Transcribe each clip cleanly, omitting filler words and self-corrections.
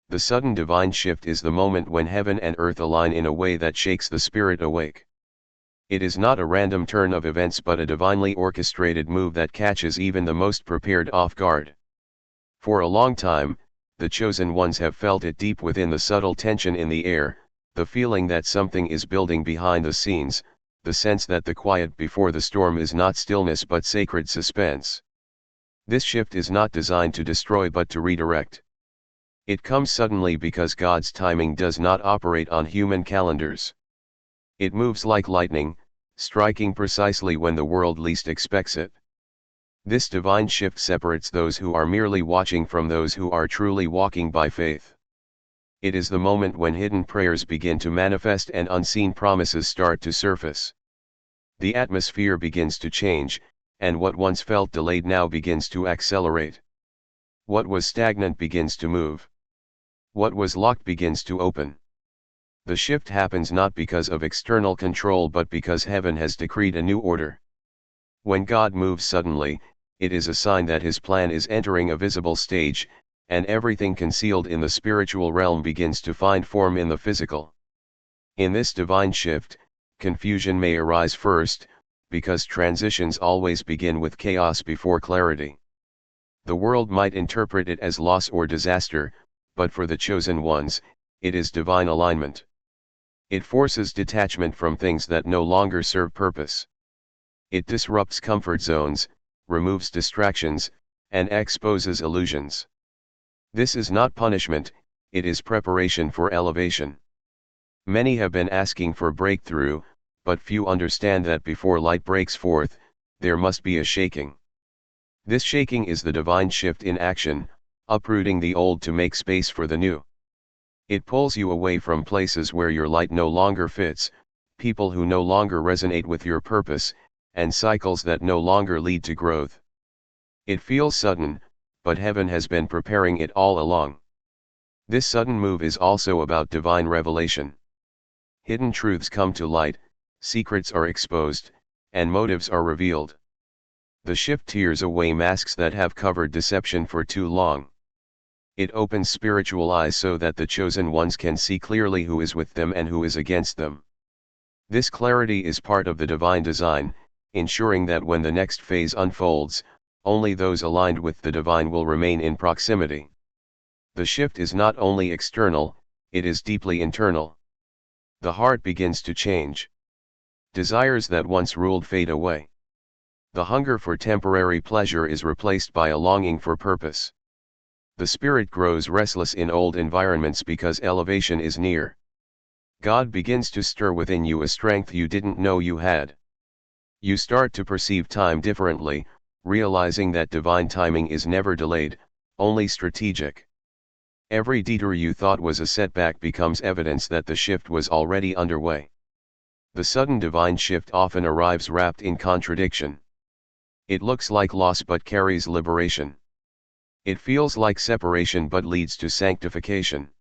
The sudden divine shift is the moment when heaven and earth align in a way that shakes the spirit awake. It is not a random turn of events but a divinely orchestrated move that catches even the most prepared off guard. For a long time, the chosen ones have felt it deep within, the subtle tension in the air, the feeling that something is building behind the scenes, the sense that the quiet before the storm is not stillness but sacred suspense. This shift is not designed to destroy but to redirect. It comes suddenly because God's timing does not operate on human calendars. It moves like lightning, striking precisely when the world least expects it. This divine shift separates those who are merely watching from those who are truly walking by faith. It is the moment when hidden prayers begin to manifest and unseen promises start to surface. The atmosphere begins to change, and what once felt delayed now begins to accelerate. What was stagnant begins to move. What was locked begins to open. The shift happens not because of external control but because heaven has decreed a new order. When God moves suddenly, it is a sign that his plan is entering a visible stage, and everything concealed in the spiritual realm begins to find form in the physical. In this divine shift, confusion may arise first, because transitions always begin with chaos before clarity. The world might interpret it as loss or disaster, but for the chosen ones, it is divine alignment. It forces detachment from things that no longer serve purpose. It disrupts comfort zones, removes distractions, and exposes illusions. This is not punishment, it is preparation for elevation. Many have been asking for breakthrough, but few understand that before light breaks forth, there must be a shaking. This shaking is the divine shift in action, uprooting the old to make space for the new. It pulls you away from places where your light no longer fits, people who no longer resonate with your purpose, and cycles that no longer lead to growth. It feels sudden, but heaven has been preparing it all along. This sudden move is also about divine revelation. Hidden truths come to light, secrets are exposed, and motives are revealed. The shift tears away masks that have covered deception for too long. It opens spiritual eyes so that the chosen ones can see clearly who is with them and who is against them. This clarity is part of the divine design, ensuring that when the next phase unfolds, only those aligned with the divine will remain in proximity. The shift is not only external, it is deeply internal. The heart begins to change. Desires that once ruled fade away. The hunger for temporary pleasure is replaced by a longing for purpose. The spirit grows restless in old environments because elevation is near. God begins to stir within you a strength you didn't know you had. You start to perceive time differently, realizing that divine timing is never delayed, only strategic. Every detour you thought was a setback becomes evidence that the shift was already underway. The sudden divine shift often arrives wrapped in contradiction. It looks like loss but carries liberation. It feels like separation but leads to sanctification.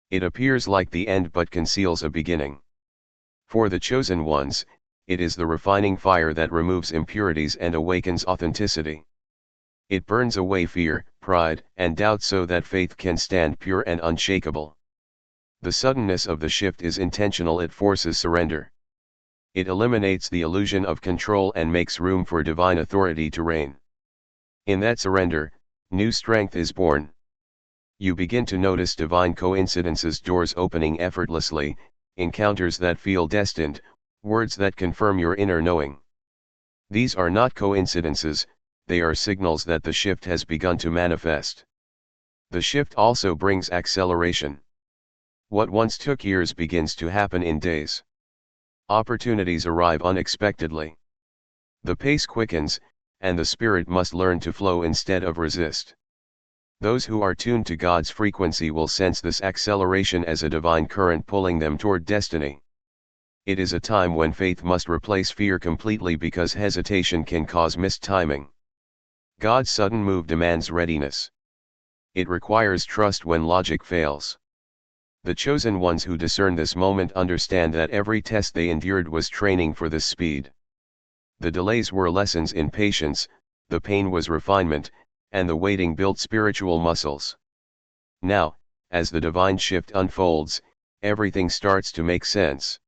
It appears like the end but conceals a beginning. For the chosen ones, it is the refining fire that removes impurities and awakens authenticity. It burns away fear, pride, and doubt so that faith can stand pure and unshakable. The suddenness of the shift is intentional, it forces surrender. It eliminates the illusion of control and makes room for divine authority to reign. In that surrender, new strength is born. You begin to notice divine coincidences, doors opening effortlessly, encounters that feel destined, words that confirm your inner knowing. These are not coincidences, they are signals that the shift has begun to manifest. The shift also brings acceleration. What once took years begins to happen in days. Opportunities arrive unexpectedly. The pace quickens, and the spirit must learn to flow instead of resist. Those who are tuned to God's frequency will sense this acceleration as a divine current pulling them toward destiny. It is a time when faith must replace fear completely because hesitation can cause missed timing. God's sudden move demands readiness. It requires trust when logic fails. The chosen ones who discern this moment understand that every test they endured was training for this speed. The delays were lessons in patience, the pain was refinement, and the waiting built spiritual muscles. Now, as the divine shift unfolds, everything starts to make sense.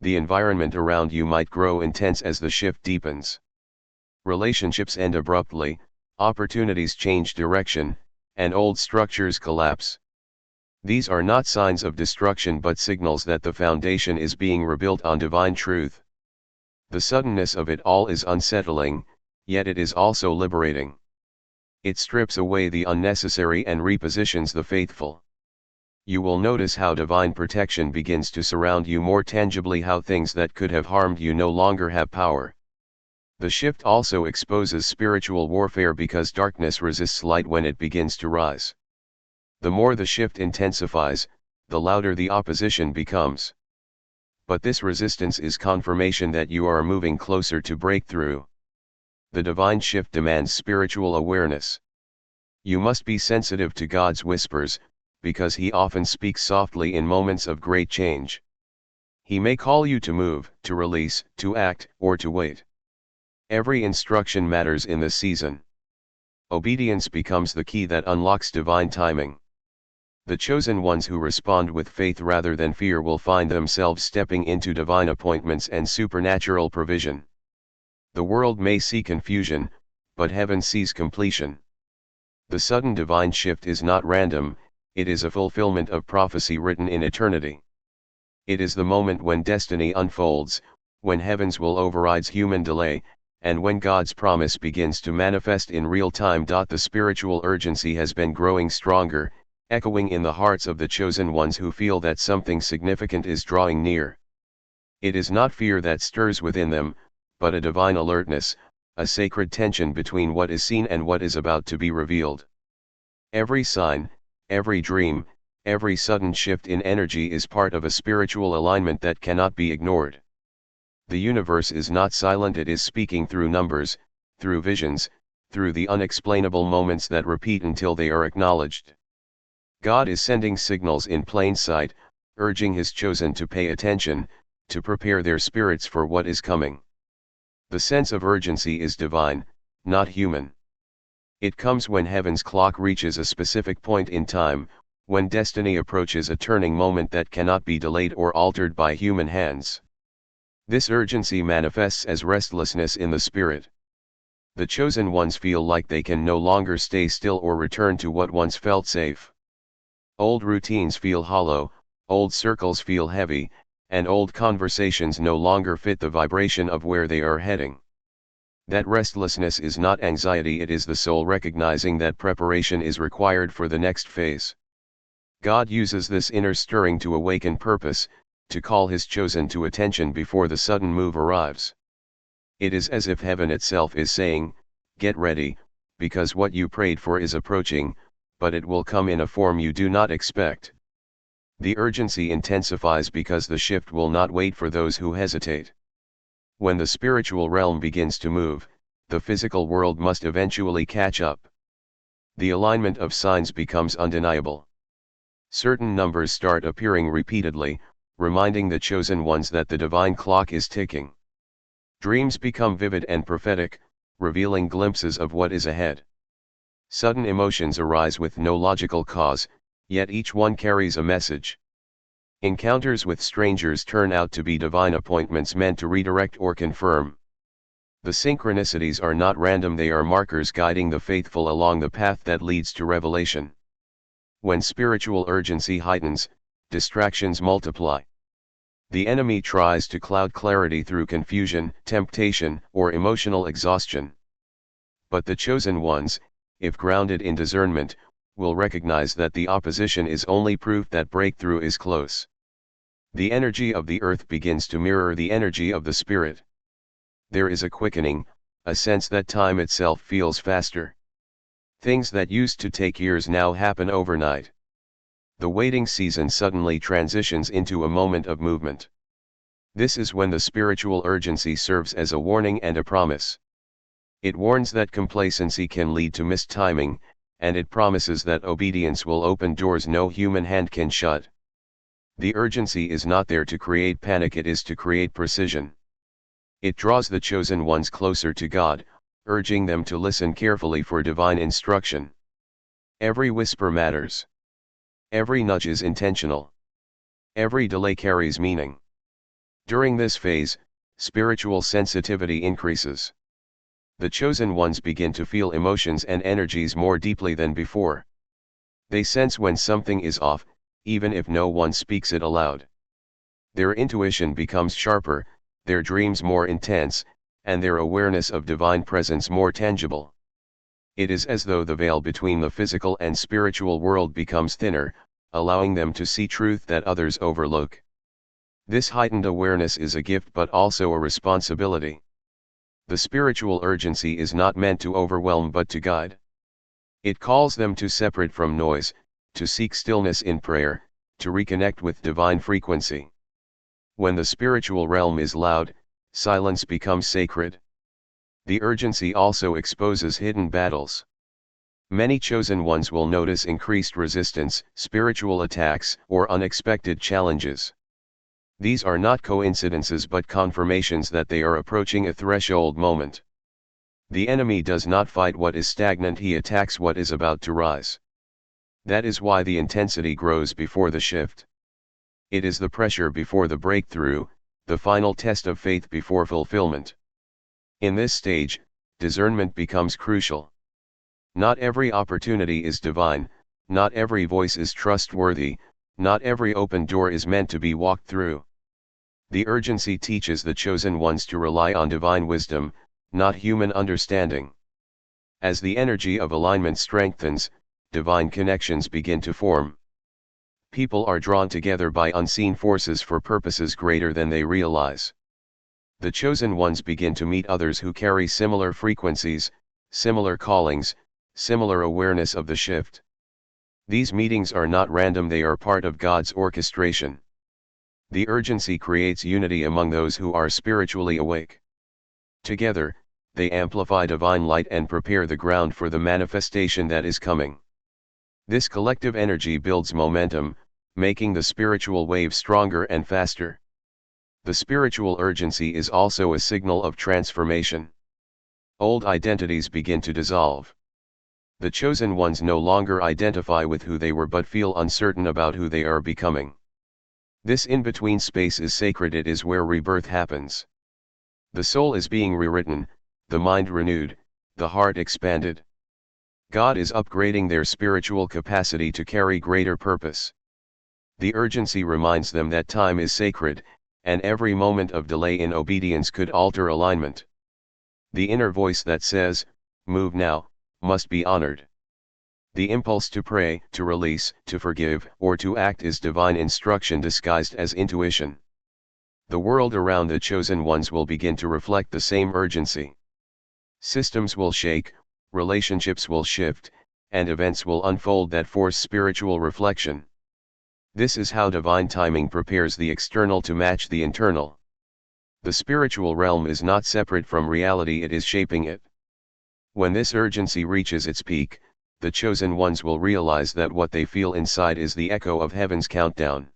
The environment around you might grow intense as the shift deepens. Relationships end abruptly, opportunities change direction, and old structures collapse. These are not signs of destruction but signals that the foundation is being rebuilt on divine truth. The suddenness of it all is unsettling, yet it is also liberating. It strips away the unnecessary and repositions the faithful. You will notice how divine protection begins to surround you more tangibly, how things that could have harmed you no longer have power. The shift also exposes spiritual warfare because darkness resists light when it begins to rise. The more the shift intensifies, the louder the opposition becomes. But this resistance is confirmation that you are moving closer to breakthrough. The divine shift demands spiritual awareness. You must be sensitive to God's whispers, because He often speaks softly in moments of great change. He may call you to move, to release, to act, or to wait. Every instruction matters in this season. Obedience becomes the key that unlocks divine timing. The chosen ones who respond with faith rather than fear will find themselves stepping into divine appointments and supernatural provision. The world may see confusion, but heaven sees completion. The sudden divine shift is not random, it is a fulfillment of prophecy written in eternity. It is the moment when destiny unfolds, when heavens will override human delay, and when God's promise begins to manifest in real time. The spiritual urgency has been growing stronger, echoing in the hearts of the chosen ones who feel that something significant is drawing near. It is not fear that stirs within them, but a divine alertness, a sacred tension between what is seen and what is about to be revealed. Every sign, every dream, every sudden shift in energy is part of a spiritual alignment that cannot be ignored. The universe is not silent, it is speaking through numbers, through visions, through the unexplainable moments that repeat until they are acknowledged. God is sending signals in plain sight, urging His chosen to pay attention, to prepare their spirits for what is coming. The sense of urgency is divine, not human. It comes when heaven's clock reaches a specific point in time, when destiny approaches a turning moment that cannot be delayed or altered by human hands. This urgency manifests as restlessness in the spirit. The chosen ones feel like they can no longer stay still or return to what once felt safe. Old routines feel hollow, old circles feel heavy, and old conversations no longer fit the vibration of where they are heading. That restlessness is not anxiety, it is the soul recognizing that preparation is required for the next phase. God uses this inner stirring to awaken purpose, to call His chosen to attention before the sudden move arrives. It is as if heaven itself is saying, "Get ready, because what you prayed for is approaching, but it will come in a form you do not expect." The urgency intensifies because the shift will not wait for those who hesitate. When the spiritual realm begins to move, the physical world must eventually catch up. The alignment of signs becomes undeniable. Certain numbers start appearing repeatedly, reminding the chosen ones that the divine clock is ticking. Dreams become vivid and prophetic, revealing glimpses of what is ahead. Sudden emotions arise with no logical cause, yet each one carries a message. Encounters with strangers turn out to be divine appointments meant to redirect or confirm. The synchronicities are not random, they are markers guiding the faithful along the path that leads to revelation. When spiritual urgency heightens, distractions multiply. The enemy tries to cloud clarity through confusion, temptation, or emotional exhaustion. But the chosen ones, if grounded in discernment, will recognize that the opposition is only proof that breakthrough is close. The energy of the earth begins to mirror the energy of the spirit. There is a quickening, a sense that time itself feels faster. Things that used to take years now happen overnight. The waiting season suddenly transitions into a moment of movement. This is when the spiritual urgency serves as a warning and a promise. It warns that complacency can lead to missed timing, and it promises that obedience will open doors no human hand can shut. The urgency is not there to create panic, it is to create precision. It draws the chosen ones closer to God, urging them to listen carefully for divine instruction. Every whisper matters. Every nudge is intentional. Every delay carries meaning. During this phase, spiritual sensitivity increases. The chosen ones begin to feel emotions and energies more deeply than before. They sense when something is off, even if no one speaks it aloud. Their intuition becomes sharper, their dreams more intense, and their awareness of divine presence more tangible. It is as though the veil between the physical and spiritual world becomes thinner, allowing them to see truth that others overlook. This heightened awareness is a gift but also a responsibility. The spiritual urgency is not meant to overwhelm but to guide. It calls them to separate from noise, to seek stillness in prayer, to reconnect with divine frequency. When the spiritual realm is loud, silence becomes sacred. The urgency also exposes hidden battles. Many chosen ones will notice increased resistance, spiritual attacks, or unexpected challenges. These are not coincidences but confirmations that they are approaching a threshold moment. The enemy does not fight what is stagnant, he attacks what is about to rise. That is why the intensity grows before the shift. It is the pressure before the breakthrough, the final test of faith before fulfillment. In this stage, discernment becomes crucial. Not every opportunity is divine, not every voice is trustworthy, not every open door is meant to be walked through. The urgency teaches the chosen ones to rely on divine wisdom, not human understanding. As the energy of alignment strengthens, divine connections begin to form. People are drawn together by unseen forces for purposes greater than they realize. The chosen ones begin to meet others who carry similar frequencies, similar callings, similar awareness of the shift. These meetings are not random, they are part of God's orchestration. The urgency creates unity among those who are spiritually awake. Together, they amplify divine light and prepare the ground for the manifestation that is coming. This collective energy builds momentum, making the spiritual wave stronger and faster. The spiritual urgency is also a signal of transformation. Old identities begin to dissolve. The chosen ones no longer identify with who they were but feel uncertain about who they are becoming. This in-between space is sacred, it is where rebirth happens. The soul is being rewritten, the mind renewed, the heart expanded. God is upgrading their spiritual capacity to carry greater purpose. The urgency reminds them that time is sacred, and every moment of delay in obedience could alter alignment. The inner voice that says, "Move now," must be honored. The impulse to pray, to release, to forgive, or to act is divine instruction disguised as intuition. The world around the chosen ones will begin to reflect the same urgency. Systems will shake, relationships will shift, and events will unfold that force spiritual reflection. This is how divine timing prepares the external to match the internal. The spiritual realm is not separate from reality, it is shaping it. When this urgency reaches its peak, the chosen ones will realize that what they feel inside is the echo of heaven's countdown.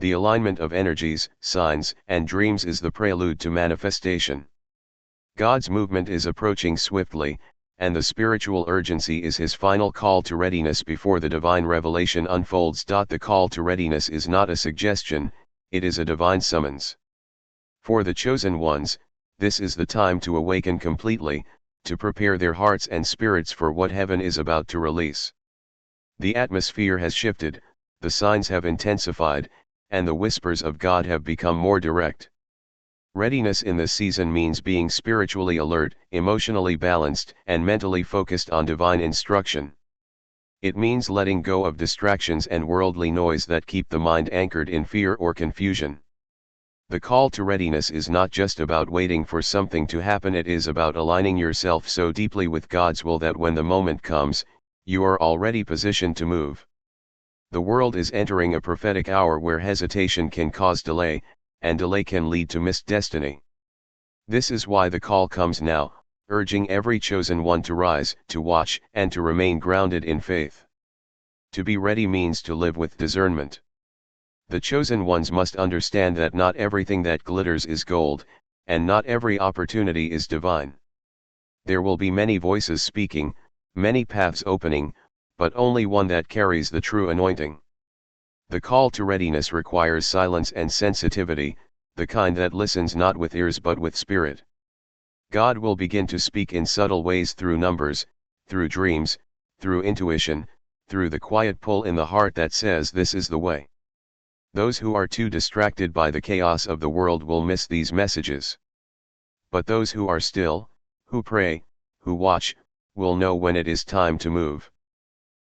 The alignment of energies, signs, and dreams is the prelude to manifestation. God's movement is approaching swiftly, and the spiritual urgency is his final call to readiness before the divine revelation unfolds. The call to readiness is not a suggestion, it is a divine summons. For the chosen ones, this is the time to awaken completely, to prepare their hearts and spirits for what heaven is about to release. The atmosphere has shifted, the signs have intensified, and the whispers of God have become more direct. Readiness in this season means being spiritually alert, emotionally balanced, and mentally focused on divine instruction. It means letting go of distractions and worldly noise that keep the mind anchored in fear or confusion. The call to readiness is not just about waiting for something to happen, it is about aligning yourself so deeply with God's will that when the moment comes, you are already positioned to move. The world is entering a prophetic hour where hesitation can cause delay, and delay can lead to missed destiny. This is why the call comes now, urging every chosen one to rise, to watch, and to remain grounded in faith. To be ready means to live with discernment. The chosen ones must understand that not everything that glitters is gold, and not every opportunity is divine. There will be many voices speaking, many paths opening, but only one that carries the true anointing. The call to readiness requires silence and sensitivity, the kind that listens not with ears but with spirit. God will begin to speak in subtle ways through numbers, through dreams, through intuition, through the quiet pull in the heart that says this is the way. Those who are too distracted by the chaos of the world will miss these messages. But those who are still, who pray, who watch, will know when it is time to move.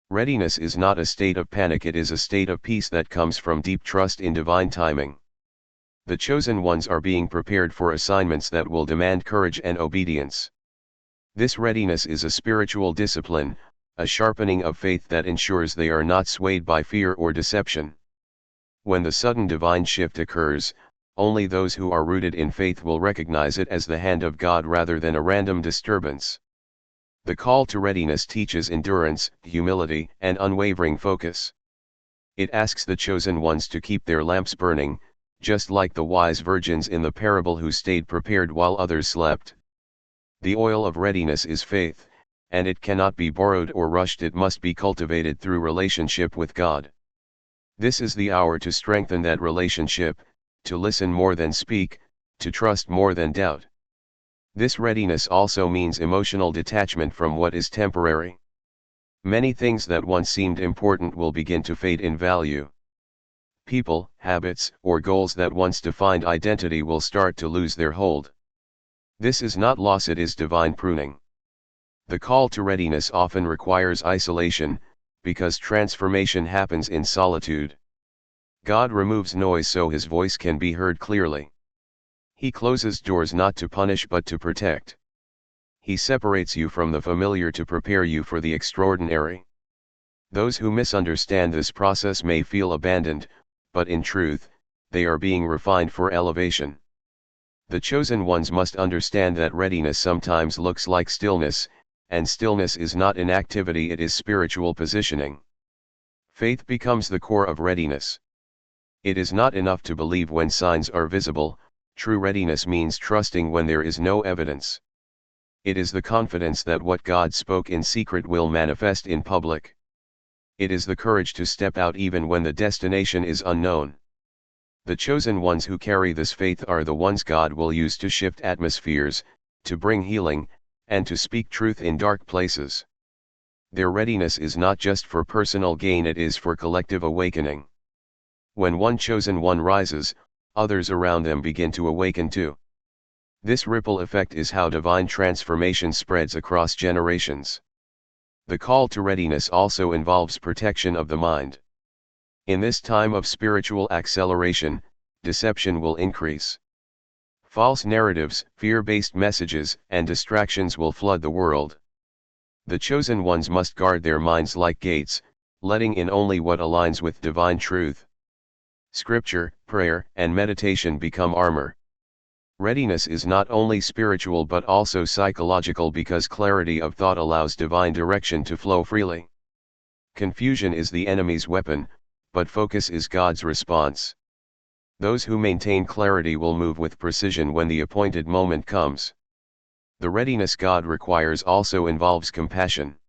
Readiness is not a state of panic, it is a state of peace that comes from deep trust in divine timing. The chosen ones are being prepared for assignments that will demand courage and obedience. This readiness is a spiritual discipline, a sharpening of faith that ensures they are not swayed by fear or deception. When the sudden divine shift occurs, only those who are rooted in faith will recognize it as the hand of God rather than a random disturbance. The call to readiness teaches endurance, humility, and unwavering focus. It asks the chosen ones to keep their lamps burning, just like the wise virgins in the parable who stayed prepared while others slept. The oil of readiness is faith, and it cannot be borrowed or rushed, it must be cultivated through relationship with God. This is the hour to strengthen that relationship, to listen more than speak, to trust more than doubt. This readiness also means emotional detachment from what is temporary. Many things that once seemed important will begin to fade in value. People, habits, or goals that once defined identity will start to lose their hold. This is not loss, it is divine pruning. The call to readiness often requires isolation, because transformation happens in solitude. God removes noise so his voice can be heard clearly. He closes doors not to punish but to protect. He separates you from the familiar to prepare you for the extraordinary. Those who misunderstand this process may feel abandoned, but in truth, they are being refined for elevation. The chosen ones must understand that readiness sometimes looks like stillness, and stillness is not inactivity, it is spiritual positioning. Faith becomes the core of readiness. It is not enough to believe when signs are visible, true readiness means trusting when there is no evidence. It is the confidence that what God spoke in secret will manifest in public. It is the courage to step out even when the destination is unknown. The chosen ones who carry this faith are the ones God will use to shift atmospheres, to bring healing, and to speak truth in dark places. Their readiness is not just for personal gain, it is for collective awakening. When one chosen one rises, others around them begin to awaken too. This ripple effect is how divine transformation spreads across generations. The call to readiness also involves protection of the mind. In this time of spiritual acceleration, deception will increase. False narratives, fear-based messages, and distractions will flood the world. The chosen ones must guard their minds like gates, letting in only what aligns with divine truth. Scripture, prayer, and meditation become armor. Readiness is not only spiritual but also psychological because clarity of thought allows divine direction to flow freely. Confusion is the enemy's weapon, but focus is God's response. Those who maintain clarity will move with precision when the appointed moment comes. The readiness God requires also involves compassion.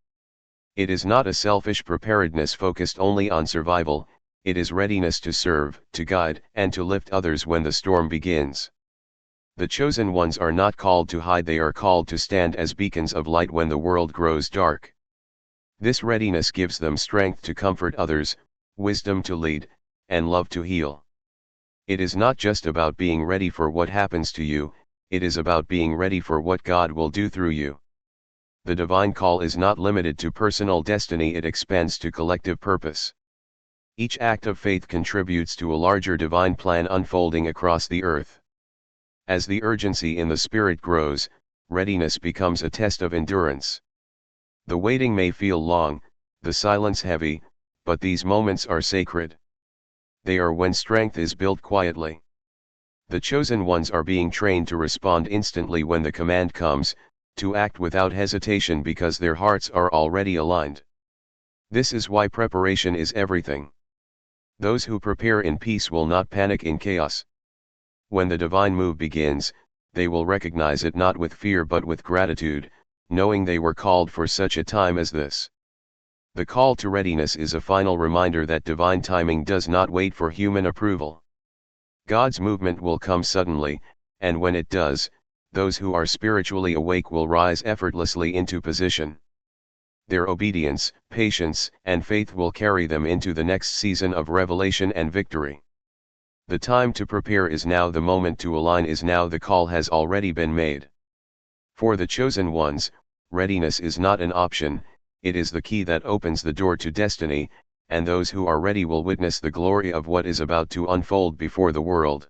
It is not a selfish preparedness focused only on survival, it is readiness to serve, to guide, and to lift others when the storm begins. The chosen ones are not called to hide, they are called to stand as beacons of light when the world grows dark. This readiness gives them strength to comfort others, wisdom to lead, and love to heal. It is not just about being ready for what happens to you, it is about being ready for what God will do through you. The divine call is not limited to personal destiny, it expands to collective purpose. Each act of faith contributes to a larger divine plan unfolding across the earth. As the urgency in the spirit grows, readiness becomes a test of endurance. The waiting may feel long, the silence heavy, but these moments are sacred. They are when strength is built quietly. The chosen ones are being trained to respond instantly when the command comes, to act without hesitation because their hearts are already aligned. This is why preparation is everything. Those who prepare in peace will not panic in chaos. When the divine move begins, they will recognize it not with fear but with gratitude, knowing they were called for such a time as this. The call to readiness is a final reminder that divine timing does not wait for human approval. God's movement will come suddenly, and when it does, those who are spiritually awake will rise effortlessly into position. Their obedience, patience, and faith will carry them into the next season of revelation and victory. The time to prepare is now, the moment to align is now, the call has already been made. For the chosen ones, readiness is not an option, it is the key that opens the door to destiny, and those who are ready will witness the glory of what is about to unfold before the world.